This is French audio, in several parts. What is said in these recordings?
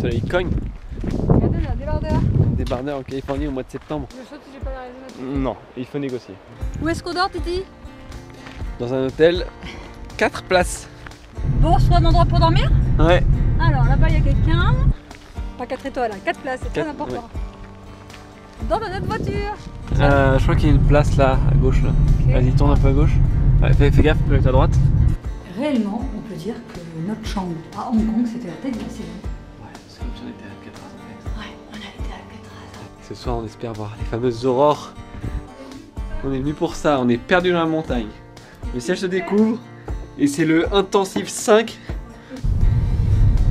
soleil cogne. Regardez, il y a un débardeur. Un débardeur en Californie au mois de septembre. Je saute si j'ai pas la raison. Non, il faut négocier. Où est-ce qu'on dort, Titi? Dans un hôtel, 4 places. Bon, soit un endroit pour dormir? Ouais. Alors là-bas, il y a quelqu'un. Pas 4 étoiles, 4 places, c'est très 4, important. Dans notre voiture. Je crois qu'il y a une place là, à gauche là. Okay. Vas-y, tourne un peu à gauche. Ouais, fais gaffe, peut-être à droite. Réellement, on peut dire que notre chambre à Hong Kong, c'était la tête de la série. Ouais, c'est comme si on était à Alcatraz en fait. Ouais, on a été à Alcatraz. Ce soir, on espère voir les fameuses aurores. On est venu pour ça, on est perdu dans la montagne. Le ciel se découvre et c'est le intensif 5.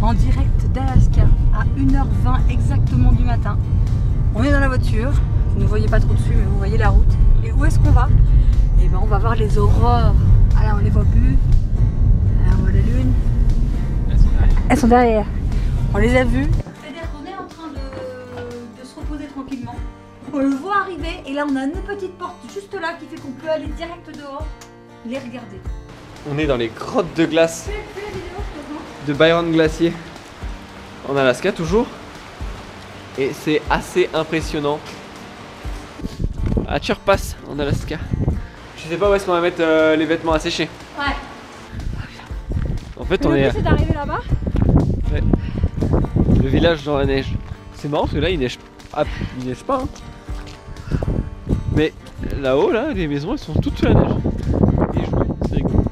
En direct d'Alaska, à 1h20 exactement du matin. On est dans la voiture, vous ne voyez pas trop dessus, mais vous voyez la route. Et où est-ce qu'on va? Eh ben, on va voir les aurores. Ah là, on les voit plus. Là, on voit la lune. Elles sont derrière. On les a vues. C'est-à-dire qu'on est en train de se reposer tranquillement. On le voit arriver et là, on a une petite porte juste là qui fait qu'on peut aller direct dehors, les regarder. On est dans les grottes de glace Fais la vidéo, maintenant. de Byron Glacier. En Alaska toujours. Et c'est assez impressionnant. Ah, tu repasses en Alaska. Je sais pas où est-ce qu'on va mettre les vêtements à sécher. Ouais. En fait, Le on est but, c'est d'arriver là-bas. ouais, le village dans la neige. C'est marrant parce que là, il neige, il neige pas. Hein. Mais là-haut, là, les maisons, elles sont toutes sous la neige. Et jouer, c'est rigolo.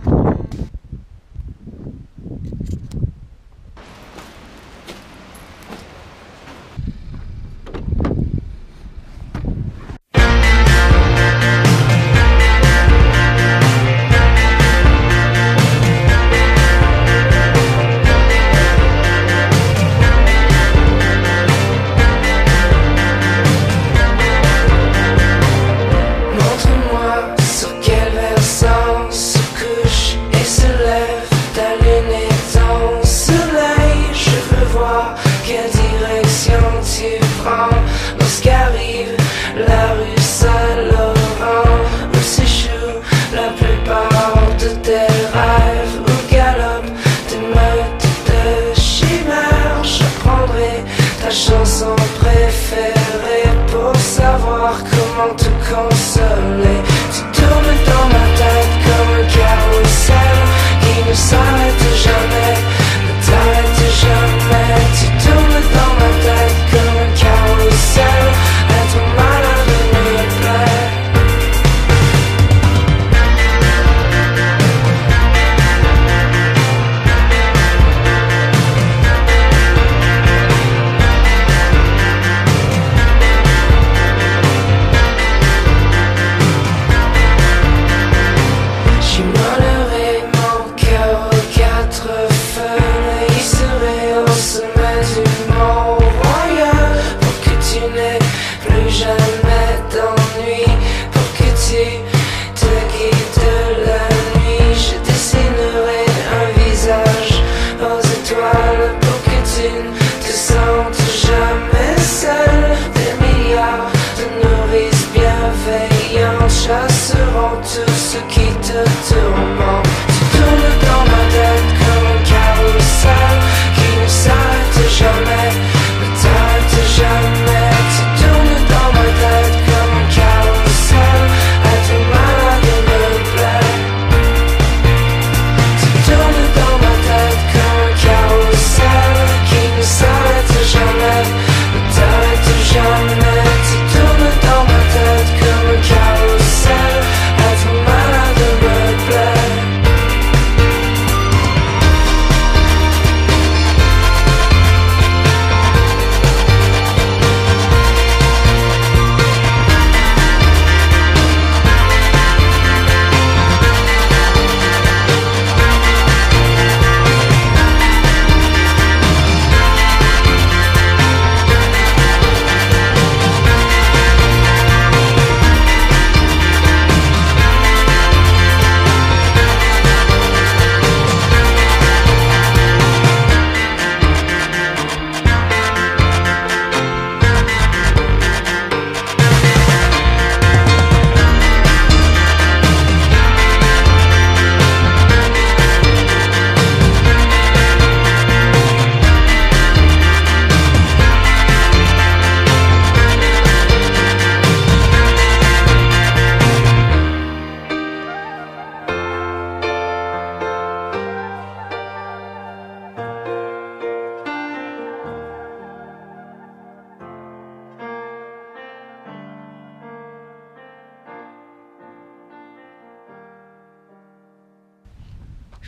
Chanson préférée pour savoir comment te consoler. Tu tournes dans ma tête comme un carrousel qui ne s'arrête jamais, ne t'arrête jamais. Tu tournes dans ma tête comme un carrousel, être malade me plaît.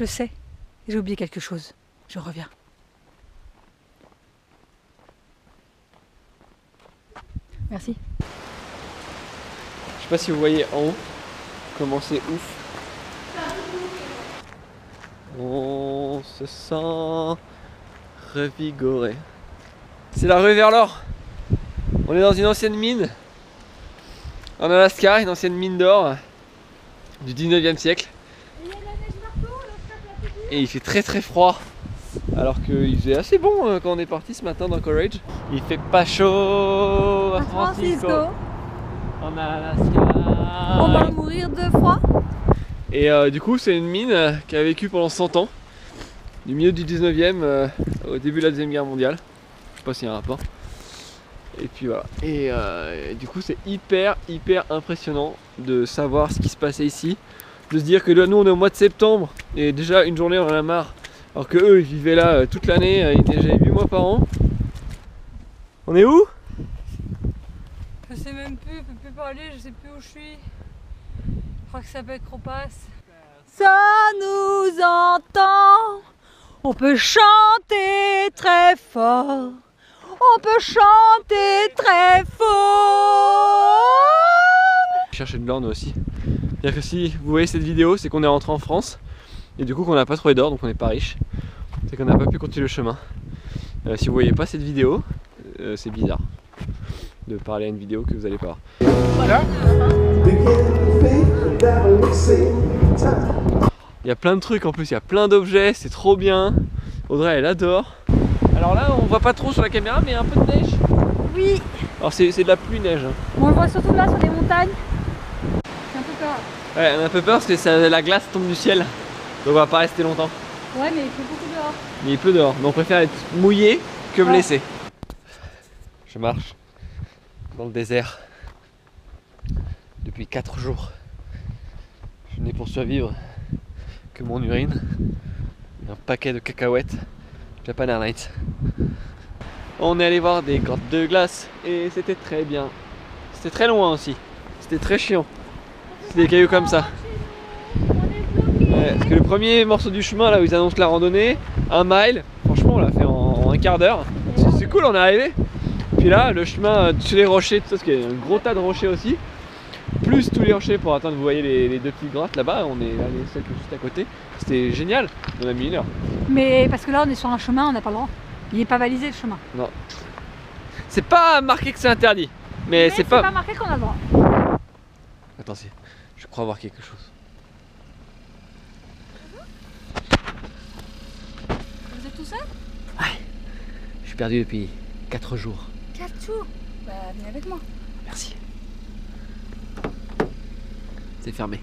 Je sais, j'ai oublié quelque chose. Je reviens. Merci. Je sais pas si vous voyez en haut comment c'est ouf. On se sent revigoré. C'est la rue vers l'or. On est dans une ancienne mine en Alaska, une ancienne mine d'or du 19e siècle. Et il fait très très froid. Alors qu'il faisait assez bon quand on est parti ce matin dans Courage. Il fait pas chaud à Francisco. En Alaska. On va mourir de froid. Et du coup c'est une mine qui a vécu pendant 100 ans. Du milieu du 19e au début de la Deuxième Guerre mondiale. Je sais pas s'il y a un rapport. Et puis voilà. Et du coup c'est hyper impressionnant de savoir ce qui se passait ici. De se dire que là, nous on est au mois de septembre et déjà une journée on en a marre. Alors que eux ils vivaient là toute l'année, ils neigeaient 8 mois par an. On est où? Je sais même plus, je peux plus parler, je sais plus où je suis. Je crois que ça peut être Cropass. Ça nous entend. On peut chanter très fort. On peut chanter très fort. Chercher de l'or nous aussi. C'est-à-dire que si vous voyez cette vidéo, c'est qu'on est rentré en France et du coup qu'on n'a pas trouvé d'or, donc on n'est pas riche. C'est qu'on n'a pas pu continuer le chemin. Si vous voyez pas cette vidéo, c'est bizarre de parler à une vidéo que vous allez pas voir. Voilà. Il y a plein de trucs en plus, il y a plein d'objets, c'est trop bien. Audrey elle adore. Alors là on voit pas trop sur la caméra mais il y a un peu de neige. Oui. Alors c'est de la pluie neige. On le voit surtout là sur les montagnes. J'ai un peu peur. Ouais, on a un peu peur parce que la glace tombe du ciel. Donc on va pas rester longtemps. Ouais mais il pleut beaucoup dehors. Mais il pleut dehors, mais on préfère être mouillé que blessé. Je marche dans le désert depuis 4 jours. Je n'ai pour survivre que mon urine et un paquet de cacahuètes Japan Airlines. On est allé voir des grottes de glace et c'était très bien. C'était très loin aussi, c'était très chiant. C'est des cailloux comme ça. Ouais, parce que le premier morceau du chemin là où ils annoncent la randonnée, 1 mile, franchement on l'a fait en un quart d'heure. C'est cool, on est arrivé. Puis là le chemin sur les rochers, tout ça, parce qu'il y a un gros tas de rochers aussi. Plus tous les rochers pour atteindre, vous voyez les 2 petites grottes là-bas, on est allé celle juste à côté. C'était génial, on a mis 1 heure. Mais parce que là on est sur un chemin, on n'a pas le droit. Il n'est pas balisé le chemin. Non. C'est pas marqué que c'est interdit. Mais c'est pas marqué qu'on a le droit. Attends, si. Je crois voir quelque chose. Vous êtes tout seul? Ouais. Je suis perdu depuis 4 jours. 4 jours? Bah viens avec moi. Merci. C'est fermé.